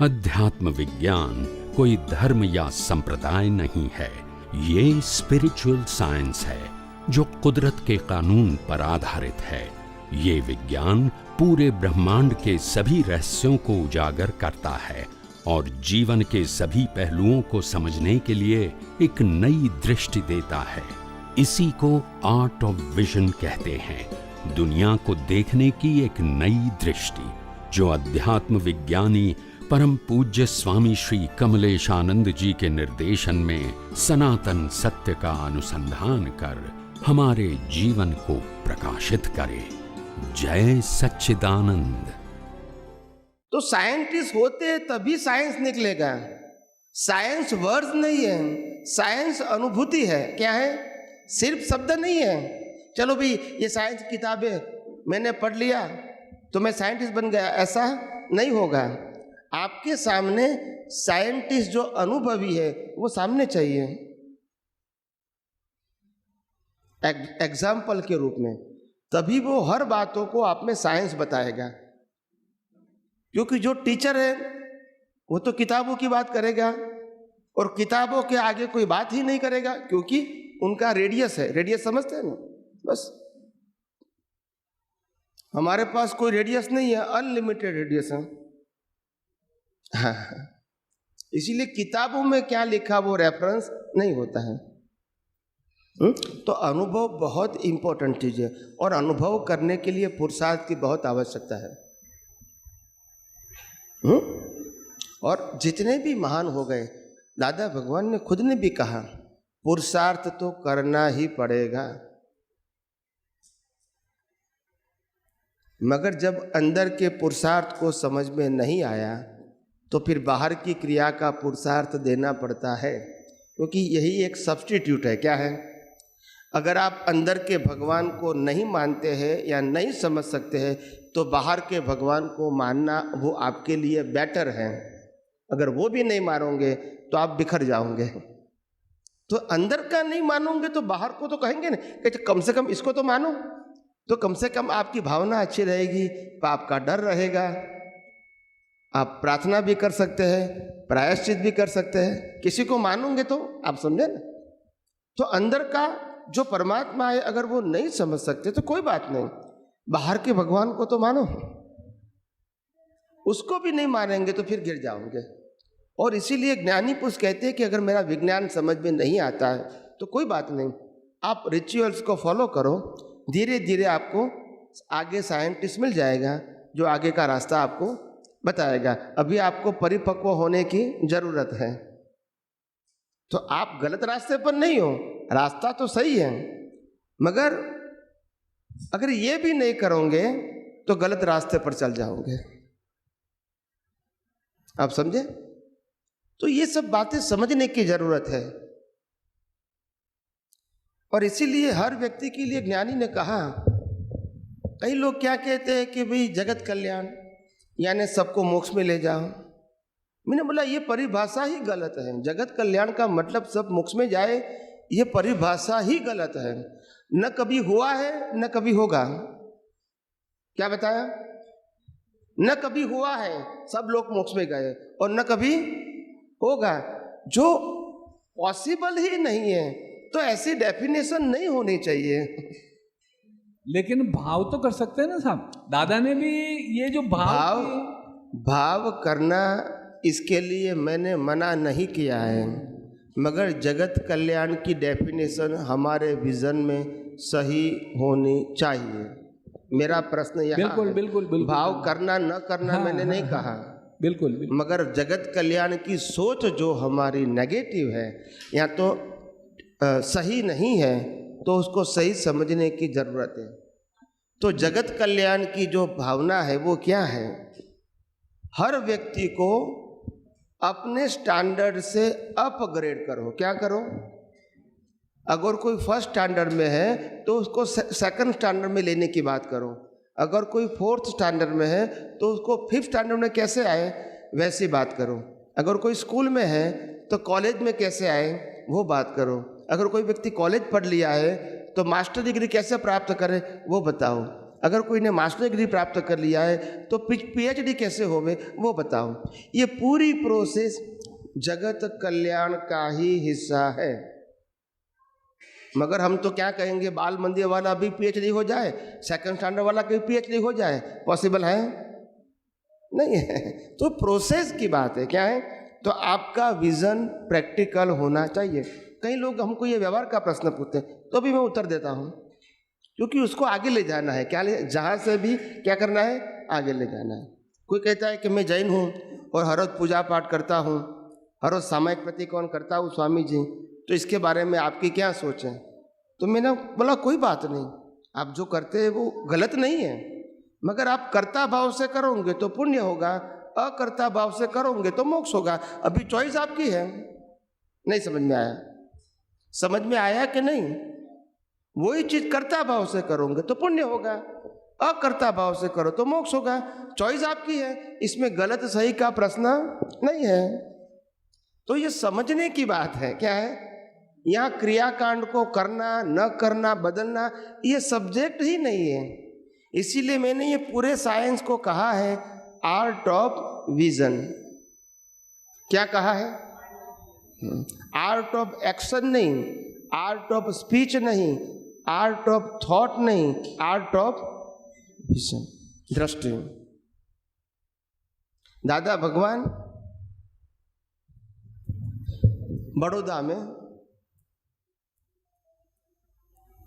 अध्यात्म विज्ञान कोई धर्म या संप्रदाय नहीं है, ये स्पिरिचुअल साइंस है जो कुदरत के कानून पर आधारित है। ये विज्ञान पूरे ब्रह्मांड के सभी रहस्यों को उजागर करता है और जीवन के सभी पहलुओं को समझने के लिए एक नई दृष्टि देता है। इसी को आर्ट ऑफ विजन कहते हैं, दुनिया को देखने की एक नई दृष्टि, जो अध्यात्म विज्ञानी परम पूज्य स्वामी श्री कमलेशानंद जी के निर्देशन में सनातन सत्य का अनुसंधान कर हमारे जीवन को प्रकाशित करे। जय सच्चिदानंद। तो साइंटिस्ट होते तभी साइंस निकलेगा। साइंस वर्ड नहीं है, साइंस अनुभूति है। क्या है? सिर्फ शब्द नहीं है। चलो भाई, ये साइंस किताबें मैंने पढ़ लिया तो मैं साइंटिस्ट बन गया, ऐसा नहीं होगा। आपके सामने साइंटिस्ट जो अनुभवी है वो सामने चाहिए, एग्जाम्पल के रूप में, तभी वो हर बातों को आप में साइंस बताएगा। क्योंकि जो टीचर है वो तो किताबों की बात करेगा और किताबों के आगे कोई बात ही नहीं करेगा, क्योंकि उनका रेडियस है। रेडियस समझते हैं ना? बस हमारे पास कोई रेडियस नहीं है, अनलिमिटेड रेडियस है। हाँ, इसीलिए किताबों में क्या लिखा वो रेफरेंस नहीं होता है। तो अनुभव बहुत इंपॉर्टेंट चीज है और अनुभव करने के लिए पुरुषार्थ की बहुत आवश्यकता है। और जितने भी महान हो गए, दादा भगवान ने खुद ने भी कहा पुरुषार्थ तो करना ही पड़ेगा, मगर जब अंदर के पुरुषार्थ को समझ में नहीं आया तो फिर बाहर की क्रिया का पुरुषार्थ देना पड़ता है, क्योंकि यही एक सब्स्टिट्यूट है। क्या है? अगर आप अंदर के भगवान को नहीं मानते हैं या नहीं समझ सकते हैं तो बाहर के भगवान को मानना वो आपके लिए बेटर है। अगर वो भी नहीं मानोगे तो आप बिखर जाओगे। तो अंदर का नहीं मानोगे तो बाहर को तो कहेंगे ना कि कम से कम इसको तो मानो, तो कम से कम आपकी भावना अच्छी रहेगी, पाप का डर रहेगा, आप प्रार्थना भी कर सकते हैं, प्रायश्चित भी कर सकते हैं। किसी को मानोगे तो आप समझे ना। तो अंदर का जो परमात्मा है अगर वो नहीं समझ सकते तो कोई बात नहीं, बाहर के भगवान को तो मानो। उसको भी नहीं मानेंगे तो फिर गिर जाओगे। और इसीलिए ज्ञानी पुरुष कहते हैं कि अगर मेरा विज्ञान समझ में नहीं आता है तो कोई बात नहीं, आप रिचुअल्स को फॉलो करो, धीरे धीरे आपको आगे साइंटिस्ट मिल जाएगा जो आगे का रास्ता आपको बताएगा। अभी आपको परिपक्व होने की जरूरत है। तो आप गलत रास्ते पर नहीं हो, रास्ता तो सही है, मगर अगर ये भी नहीं करोगे तो गलत रास्ते पर चल जाओगे। आप समझे? तो ये सब बातें समझने की जरूरत है। और इसीलिए हर व्यक्ति के लिए ज्ञानी ने कहा, कई लोग क्या कहते हैं कि भाई जगत कल्याण यानी सबको मोक्ष में ले जाओ। मैंने बोला ये परिभाषा ही गलत है। जगत कल्याण का मतलब सब मोक्ष में जाए, ये परिभाषा ही गलत है। न कभी हुआ है न कभी होगा। क्या बताया? न कभी हुआ है, सब लोग मोक्ष में गए, और न कभी होगा, जो पॉसिबल ही नहीं है। तो ऐसी डेफिनेशन नहीं होनी चाहिए। लेकिन भाव तो कर सकते हैं ना साहब। दादा ने भी ये जो भाव करना, इसके लिए मैंने मना नहीं किया है, मगर जगत कल्याण की डेफिनेशन हमारे विजन में सही होनी चाहिए। मेरा प्रश्न यहाँ बिल्कुल, है। बिल्कुल, बिल्कुल, भाव करना न करना मैंने नहीं कहा, बिल्कुल, बिल्कुल। मगर जगत कल्याण की सोच जो हमारी नेगेटिव है या तो सही नहीं है, तो उसको सही समझने की जरूरत है। तो जगत कल्याण की जो भावना है वो क्या है? हर व्यक्ति को अपने स्टैंडर्ड से अपग्रेड करो। क्या करो? अगर कोई फर्स्ट स्टैंडर्ड में है तो उसको सेकंड स्टैंडर्ड में लेने की बात करो। अगर कोई फोर्थ स्टैंडर्ड में है तो उसको फिफ्थ स्टैंडर्ड में कैसे आए वैसी बात करो। अगर कोई स्कूल में है तो कॉलेज में कैसे आए वो बात करो। अगर कोई व्यक्ति कॉलेज पढ़ लिया है तो मास्टर डिग्री कैसे प्राप्त करे वो बताओ। अगर कोई ने मास्टर डिग्री प्राप्त कर लिया है तो पीएचडी कैसे होवे वो बताओ। ये पूरी प्रोसेस जगत कल्याण का ही हिस्सा है। मगर हम तो क्या कहेंगे, बाल मंदिर वाला भी पीएचडी हो जाए, सेकंड स्टैंडर्ड वाला भी पीएचडी हो जाए, पॉसिबल है? नहीं है। तो प्रोसेस की बात है। क्या है? तो आपका विजन प्रैक्टिकल होना चाहिए। कई लोग हमको ये व्यवहार का प्रश्न पूछते हैं तो भी मैं उत्तर देता हूँ, क्योंकि उसको आगे ले जाना है। क्या जहाँ से भी क्या करना है, आगे ले जाना है। कोई कहता है कि मैं जैन हूँ और हर रोज पूजा पाठ करता हूँ, हर रोज सामायिक प्रतिकोण करता हूँ स्वामी जी, तो इसके बारे में आपकी क्या सोच है? तो मैंने बोला कोई बात नहीं, आप जो करते हैं वो गलत नहीं है, मगर आप कर्ता भाव से करोगे तो पुण्य होगा, अकर्ता भाव से करोगे तो मोक्ष होगा। अभी चॉइस आपकी है। नहीं समझ में आया? समझ में आया कि नहीं? वही चीज कर्ता भाव से करोगे तो पुण्य होगा, अकर्ता भाव से करो तो मोक्ष होगा। चॉइस आपकी है, इसमें गलत सही का प्रश्न नहीं है। तो ये समझने की बात है। क्या है? यहाँ क्रियाकांड को करना न करना, बदलना, ये सब्जेक्ट ही नहीं है। इसीलिए मैंने ये पूरे साइंस को कहा है आर्ट ऑफ विजन। क्या कहा है? आर्ट ऑफ एक्शन नहीं, आर्ट ऑफ स्पीच नहीं, आर्ट ऑफ थॉट नहीं, आर्ट ऑफ विजन, दृष्टि। दादा भगवान बड़ौदा में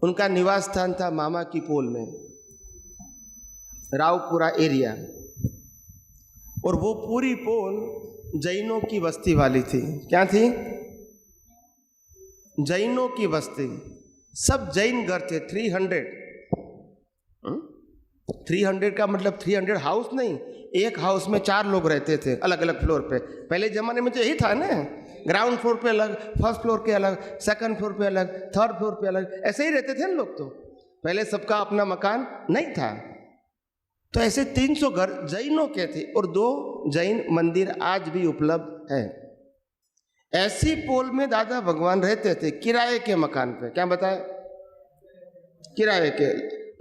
उनका निवास स्थान था मामा की पोल में, रावपुरा एरिया, और वो पूरी पोल जैनों की बस्ती वाली थी। क्या थी? जैनों की बस्ती। सब जैन घर थे। 300 का मतलब 300 हाउस नहीं, एक हाउस में 4 लोग रहते थे अलग अलग फ्लोर पे। पहले जमाने में तो यही था ना, ग्राउंड फ्लोर पे अलग, फर्स्ट फ्लोर पे अलग, सेकंड फ्लोर पे अलग, थर्ड फ्लोर पे अलग, ऐसे ही रहते थे ना लोग। तो पहले सबका अपना मकान नहीं था। तो ऐसे 300 घर जैनों के थे और 2 जैन मंदिर आज भी उपलब्ध है। ऐसी पोल में दादा भगवान रहते थे, किराए के मकान पे। क्या बताए? किराए के।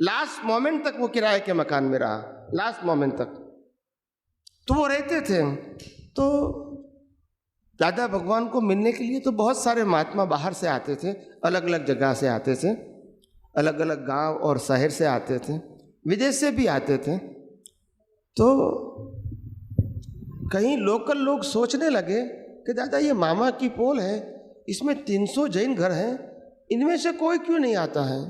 लास्ट मोमेंट तक वो किराए के मकान में रहा, लास्ट मोमेंट तक तो वो रहते थे। तो दादा भगवान को मिलने के लिए तो बहुत सारे महात्मा बाहर से आते थे, अलग अलग जगह से आते थे, अलग अलग गांव और शहर से आते थे, विदेश से भी आते थे। तो कहीं लोकल लोग सोचने लगे कि दादा ये मामा की पोल है, इसमें 300 जैन घर हैं, इनमें से कोई क्यों नहीं आता है?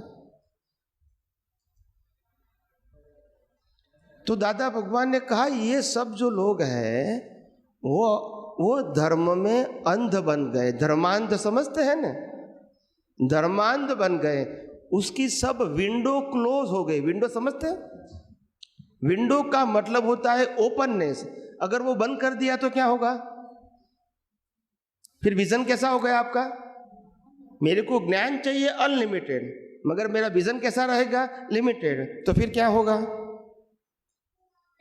तो दादा भगवान ने कहा ये सब जो लोग हैं वो धर्म में अंध बन गए। धर्मांध समझते हैं ना? धर्मांध बन गए। उसकी सब विंडो क्लोज हो गई। विंडो समझते हैं? विंडो का मतलब होता है ओपननेस। अगर वो बंद कर दिया तो क्या होगा? फिर विजन कैसा हो गया आपका? मेरे को ज्ञान चाहिए अनलिमिटेड, मगर मेरा विजन कैसा रहेगा? लिमिटेड। तो फिर क्या होगा?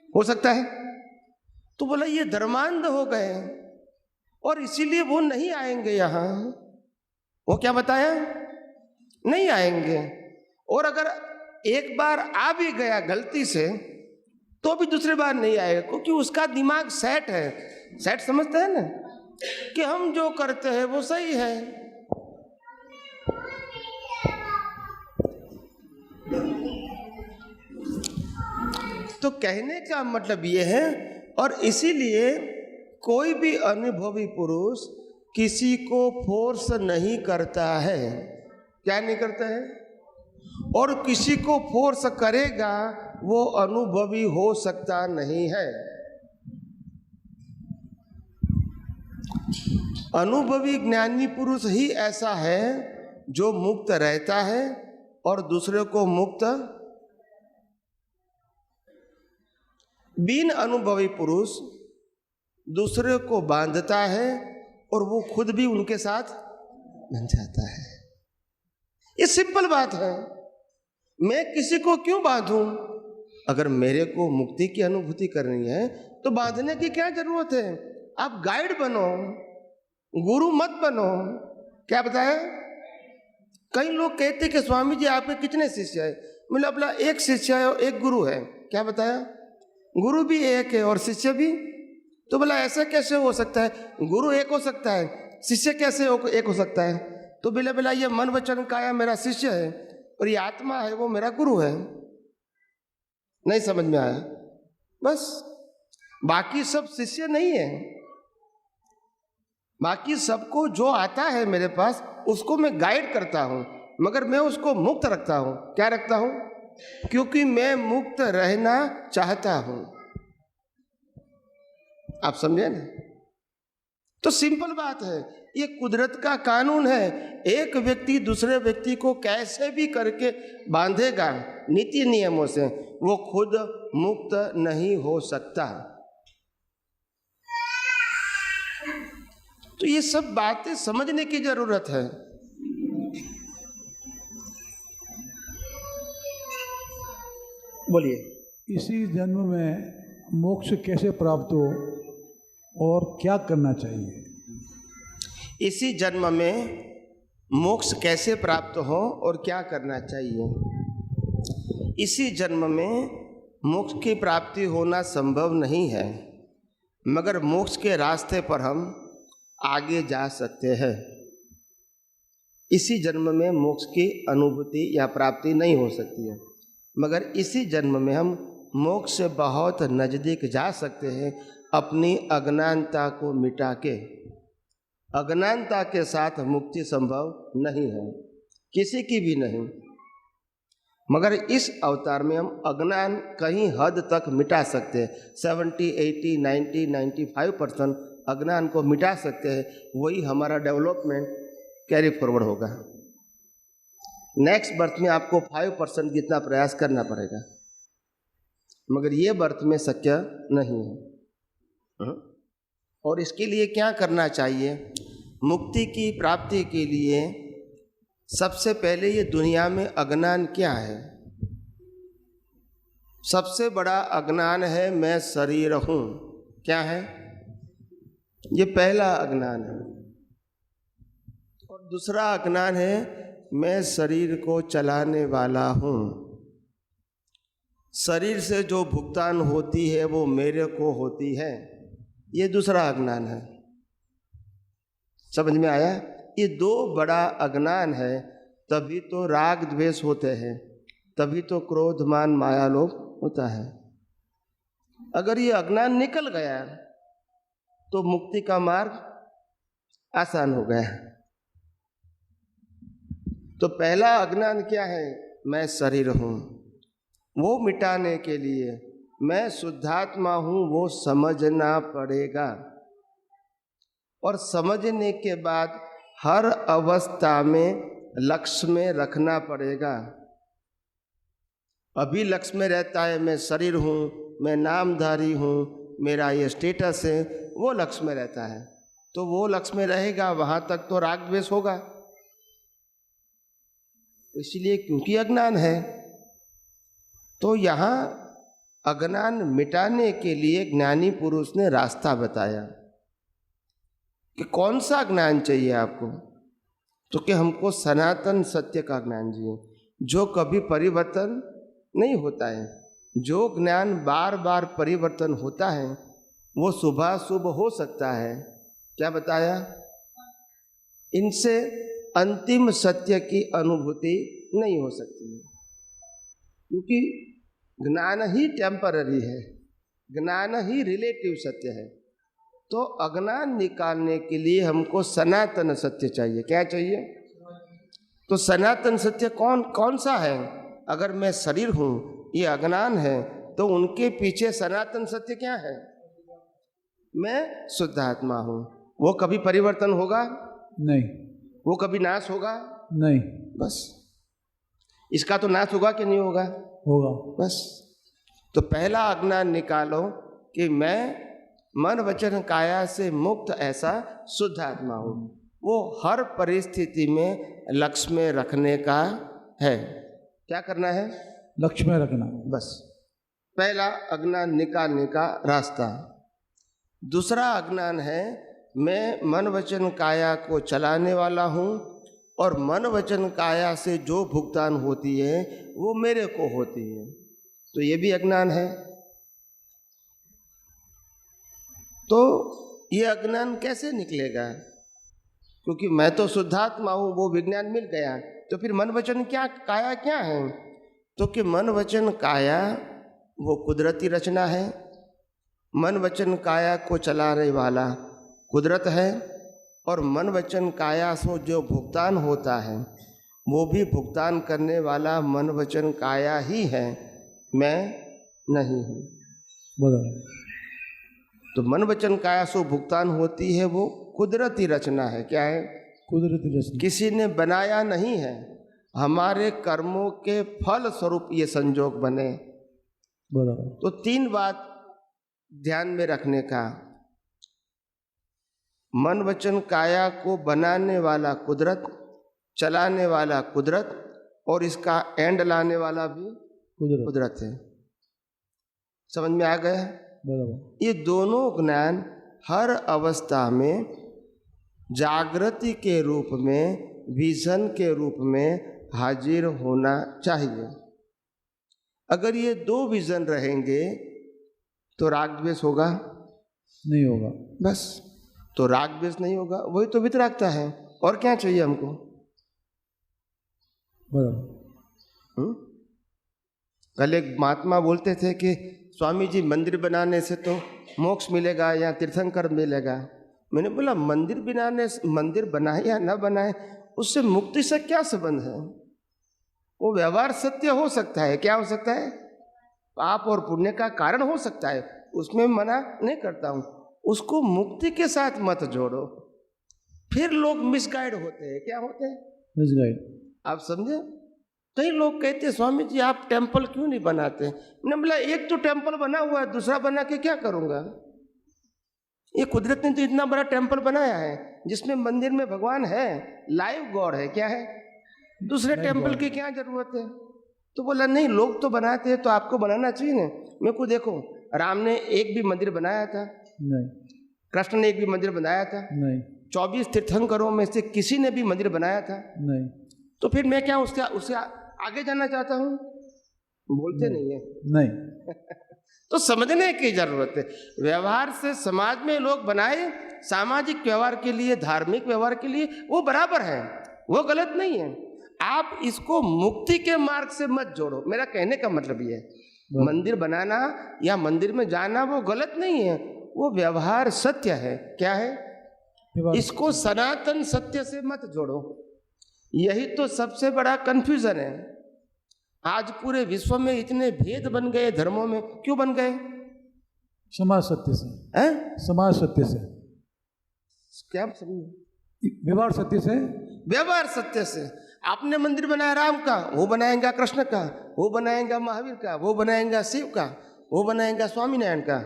हो सकता है। तो बोला ये धर्मांध हो गए और इसीलिए वो नहीं आएंगे यहाँ। वो क्या बताया? नहीं आएंगे। और अगर एक बार आ भी गया गलती से तो भी दूसरी बार नहीं आएगा, क्योंकि उसका दिमाग सेट है। सेट समझते हैं ना, कि हम जो करते हैं वो सही है। तो कहने का मतलब ये है, और इसीलिए कोई भी अनुभवी पुरुष किसी को फोर्स नहीं करता है। क्या नहीं करता है? और किसी को फोर्स करेगा वो अनुभवी हो सकता नहीं है। अनुभवी ज्ञानी पुरुष ही ऐसा है जो मुक्त रहता है और दूसरे को मुक्त। बिन अनुभवी पुरुष दूसरे को बांधता है और वो खुद भी उनके साथ बन जाता है। ये सिंपल बात है। मैं किसी को क्यों बांधूं? अगर मेरे को मुक्ति की अनुभूति करनी है तो बांधने की क्या जरूरत है? आप गाइड बनो, गुरु मत बनो। क्या बताया? कई लोग कहते कि स्वामी जी आपके कितने शिष्य हैं? बोले अपना एक शिष्य है और एक गुरु है। क्या बताया? गुरु भी एक है और शिष्य भी। तो बोला ऐसा कैसे हो सकता है? गुरु एक हो सकता है, शिष्य कैसे एक हो सकता है? तो बोला ये मन वचन काया मेरा शिष्य है और ये आत्मा है वो मेरा गुरु है। नहीं समझ में आया? बस बाकी सब शिष्य नहीं है, बाकी सबको जो आता है मेरे पास उसको मैं गाइड करता हूं, मगर मैं उसको मुक्त रखता हूं। क्या रखता हूं? क्योंकि मैं मुक्त रहना चाहता हूं। आप समझे ना? तो सिंपल बात है, ये कुदरत का कानून है। एक व्यक्ति दूसरे व्यक्ति को कैसे भी करके बांधेगा नीति नियमों से, वो खुद मुक्त नहीं हो सकता। तो ये सब बातें समझने की जरूरत है। बोलिए। इसी जन्म में मोक्ष कैसे प्राप्त हो और क्या करना चाहिए? इसी जन्म में मोक्ष कैसे प्राप्त हो और क्या करना चाहिए? इसी जन्म में मोक्ष की प्राप्ति होना संभव नहीं है, मगर मोक्ष के रास्ते पर हम आगे जा सकते हैं। इसी जन्म में मोक्ष की अनुभूति या प्राप्ति नहीं हो सकती है, मगर इसी जन्म में हम मोक्ष से बहुत नज़दीक जा सकते हैं अपनी अज्ञानता को मिटा के। अज्ञानता के साथ मुक्ति संभव नहीं है, किसी की भी नहीं, मगर इस अवतार में हम अज्ञान कहीं हद तक मिटा सकते हैं। 70, 80, 90, 95% अज्ञान को मिटा सकते हैं। वही हमारा डेवलपमेंट कैरी फॉरवर्ड होगा। नेक्स्ट बर्थ में आपको 5% जितना प्रयास करना पड़ेगा, मगर ये बर्थ में शक्य नहीं है। और इसके लिए क्या करना चाहिए? मुक्ति की प्राप्ति के लिए सबसे पहले ये दुनिया में अज्ञान क्या है? सबसे बड़ा अज्ञान है मैं शरीर हूँ। क्या है? ये पहला अज्ञान है। और दूसरा अज्ञान है मैं शरीर को चलाने वाला हूँ। शरीर से जो भुगतान होती है वो मेरे को होती है। ये दूसरा अज्ञान है। समझ में आया? ये दो बड़ा अज्ञान है, तभी तो राग द्वेष होते हैं, तभी तो क्रोध मान माया लोभ होता है। अगर ये अज्ञान निकल गया तो मुक्ति का मार्ग आसान हो गया। तो पहला अज्ञान क्या है? मैं शरीर हूँ। वो मिटाने के लिए मैं शुद्धात्मा हूँ वो समझना पड़ेगा। और समझने के बाद हर अवस्था में लक्ष्य में रखना पड़ेगा। अभी लक्ष्य में रहता है मैं शरीर हूँ, मैं नामधारी हूँ, मेरा ये स्टेटस है, वो लक्ष्य में रहता है। तो वो लक्ष्य में रहेगा, वहाँ तक तो राग द्वेष होगा। इसलिए क्योंकि अज्ञान है, तो यहाँ अज्ञान मिटाने के लिए ज्ञानी पुरुष ने रास्ता बताया कि कौन सा ज्ञान चाहिए आपको। तो कि हमको सनातन सत्य का ज्ञान चाहिए, जो कभी परिवर्तन नहीं होता है। जो ज्ञान बार बार परिवर्तन होता है वो शुभाशुभ हो सकता है। क्या बताया? इनसे अंतिम सत्य की अनुभूति नहीं हो सकती है, क्योंकि ज्ञान ही टेम्पररी है, ज्ञान ही रिलेटिव सत्य है। तो अज्ञान निकालने के लिए हमको सनातन सत्य चाहिए। क्या चाहिए? तो सनातन सत्य कौन सा है? अगर मैं शरीर हूँ, ये अज्ञान है, तो उनके पीछे सनातन सत्य क्या है? मैं शुद्ध आत्मा हूँ। वो कभी परिवर्तन होगा नहीं, वो कभी नाश होगा नहीं। बस इसका तो नाश होगा कि नहीं होगा? होगा। बस तो पहला अज्ञान निकालो कि मैं मन वचन काया से मुक्त ऐसा शुद्ध आत्मा हूँ। वो हर परिस्थिति में लक्ष्य में रखने का है। क्या करना है? लक्ष्य में रखना। बस पहला अज्ञान निकालने का रास्ता। दूसरा अज्ञान है मैं मन वचन काया को चलाने वाला हूँ और मन वचन काया से जो भुगतान होती है वो मेरे को होती है, तो ये भी अज्ञान है। तो ये अज्ञान कैसे निकलेगा? क्योंकि मैं तो शुद्धात्मा हूँ, वो विज्ञान मिल गया। तो फिर मन वचन क्या काया क्या है? तो कि मन वचन काया वो कुदरती रचना है, मन वचन काया को चलाने वाला कुदरत है, और मन वचन काया से जो भुगतान होता है वो भी भुगतान करने वाला मन वचन काया ही है, मैं नहीं हूँ। बराबर। तो मन वचन काया से भुगतान होती है वो कुदरती रचना है। क्या है? कुदरती रचना। किसी ने बनाया नहीं है, हमारे कर्मों के फल स्वरूप ये संजोग बने। बराबर। तो 3 बात ध्यान में रखने का, मन वचन काया को बनाने वाला कुदरत, चलाने वाला कुदरत, और इसका एंड लाने वाला भी कुदरत है। समझ में आ गया? बराबर। ये दोनों ज्ञान हर अवस्था में जागृति के रूप में, विजन के रूप में हाजिर होना चाहिए। अगर ये 2 विजन रहेंगे तो राग द्वेष होगा नहीं होगा। बस। तो राग द्वेष नहीं होगा, वही तो वितरागता है। और क्या चाहिए हमको? बराबर। कल एक महात्मा बोलते थे कि स्वामी जी मंदिर बनाने से तो मोक्ष मिलेगा या तीर्थंकर मिलेगा। मैंने बोला मंदिर बनाए या ना बनाए उससे मुक्ति से क्या संबंध है? वो व्यवहार सत्य हो सकता है। क्या हो सकता है? पाप और पुण्य का कारण हो सकता है, उसमें मना नहीं करता हूँ। उसको मुक्ति के साथ मत जोड़ो, फिर लोग मिसगाइड होते हैं। क्या होते हैं? मिसगाइड। आप समझे? कई लोग कहते हैं स्वामी जी आप टेम्पल क्यों नहीं बनाते? मैंने बोला एक तो टेम्पल बना हुआ है, दूसरा बना के क्या करूँगा? ये कुदरत ने तो इतना बड़ा टेम्पल बनाया है जिसमें मंदिर में भगवान है, लाइव गॉड है। क्या है? दूसरे टेम्पल की क्या जरूरत है? तो बोला नहीं, लोग तो बनाते हैं तो आपको बनाना चाहिए ना। मेरे को देखो, राम ने एक भी मंदिर बनाया था? नहीं। कृष्ण ने एक भी मंदिर बनाया था? नहीं। 24 तीर्थंकरों में से किसी ने भी मंदिर बनाया था? नहीं। तो फिर मैं क्या उससे आगे जाना चाहता हूँ? बोलते नहीं है। नहीं। तो समझने की जरूरत है। व्यवहार से समाज में लोग बनाए, सामाजिक व्यवहार के लिए, धार्मिक व्यवहार के लिए, वो बराबर है, वो गलत नहीं है। आप इसको मुक्ति के मार्ग से मत जोड़ो। मेरा कहने का मतलब ये है, मंदिर बनाना या मंदिर में जाना वो गलत नहीं है, वो व्यवहार सत्य है। क्या है? इसको सनातन सत्य से मत जोड़ो। यही तो सबसे बड़ा कंफ्यूजन है। आज पूरे विश्व में इतने भेद बन गए धर्मों में, क्यों बन गए? समाज सत्य से। समाज सत्य से। क्या समझे? व्यवहार सत्य से। व्यवहार सत्य से। आपने मंदिर बनाया राम का, वो बनाएगा कृष्ण का, वो बनाएगा महावीर का, वो बनाएगा शिव का, वो बनाएगा स्वामीनारायण का।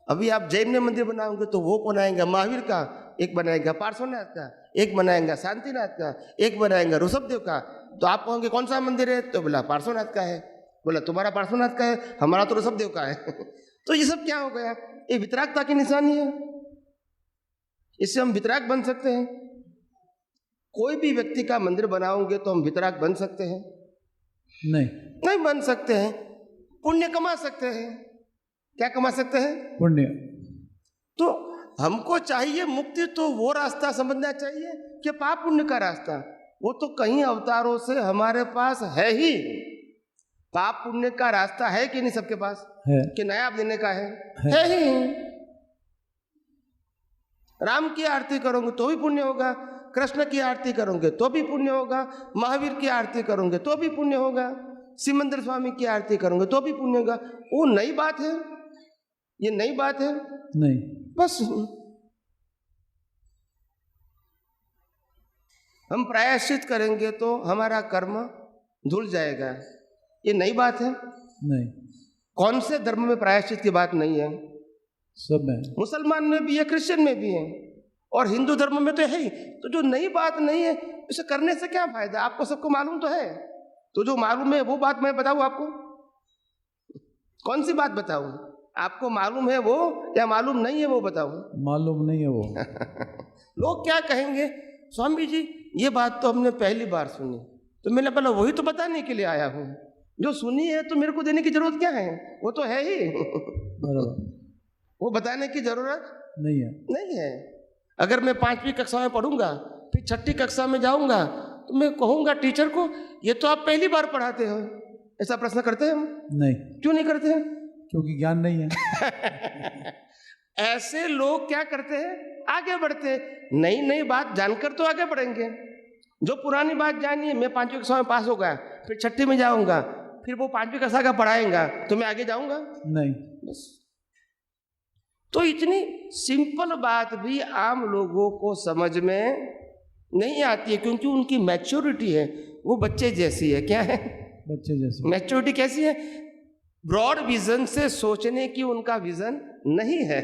अभी आप जैन में मंदिर बनाओगे तो वो बनाएगा महावीर का, एक बनाएगा पार्श्वनाथ का, एक बनाएगा शांतिनाथ का, एक बनाएगा ऋषभदेव का। तो आप कहोगे कौन सा मंदिर है? तो बोला पार्श्वनाथ का है। बोला तुम्हारा पार्श्वनाथ का है, हमारा तो ऋषभदेव का है। तो ये सब क्या हो गया? ये वितरागता की निशानी है। इससे हम वितराग बन सकते हैं। कोई भी व्यक्ति का मंदिर बनाओगे तो हम वितराग बन सकते हैं? नहीं बन सकते हैं। पुण्य कमा सकते हैं। क्या कमा सकते हैं? पुण्य। तो हमको चाहिए मुक्ति, तो वो रास्ता समझना चाहिए कि पाप पुण्य का रास्ता, वो तो कई अवतारों से हमारे पास है ही। पाप पुण्य का रास्ता है कि नहीं सबके पास? है। कि नया देने का है ही। राम की आरती करोगे तो भी पुण्य होगा, कृष्ण की आरती करोगे तो भी पुण्य होगा, महावीर की आरती करोगे तो भी पुण्य होगा, सिमंदर स्वामी की आरती करोगे तो भी पुण्य होगा। वो नई बात है? ये नई बात है? नहीं। बस हम प्रायश्चित करेंगे तो हमारा कर्म धुल जाएगा, ये नई बात है? नहीं। कौन से धर्म में प्रायश्चित की बात नहीं है? सब में। मुसलमान में भी है, क्रिश्चियन में भी है, और हिंदू धर्म में तो है ही। तो जो नई बात नहीं है इसे करने से क्या फायदा? आपको सबको मालूम तो है। तो जो मालूम है वो बात मैं बताऊं आपको? कौन सी बात बताऊं? आपको मालूम है वो या मालूम नहीं है वो बताऊं? मालूम नहीं है वो। लोग क्या कहेंगे? स्वामी जी ये बात तो हमने पहली बार सुनी, तो मैंने बोला वही तो बताने के लिए आया हूँ, जो सुनी है तो मेरे को देने की जरूरत क्या है, वो तो है ही। बराबर वो बताने की जरूरत नहीं है। अगर मैं 5वीं कक्षा में पढ़ूंगा, फिर 6ठी कक्षा में जाऊंगा, तो मैं कहूंगा टीचर को ये तो आप पहली बार पढ़ाते हो, ऐसा प्रश्न करते हैं हम? नहीं, क्यों नहीं करते हैं? क्योंकि ज्ञान नहीं है। ऐसे लोग क्या करते हैं, आगे बढ़ते, नई नई बात जानकर तो आगे बढ़ेंगे। जो पुरानी बात जानी है, मैं 5वीं कक्षा में पास हो गया, फिर 6ठी में जाऊंगा, फिर वो 5वीं कक्षा का पढ़ाएगा, तो मैं आगे जाऊंगा नहीं। बस। तो इतनी सिंपल बात भी आम लोगों को समझ में नहीं आती है, क्योंकि उनकी मैच्योरिटी है वो बच्चे जैसी है। क्या है? बच्चे जैसे। मैच्योरिटी कैसी है? ब्रॉड विजन से सोचने की उनका विजन नहीं है।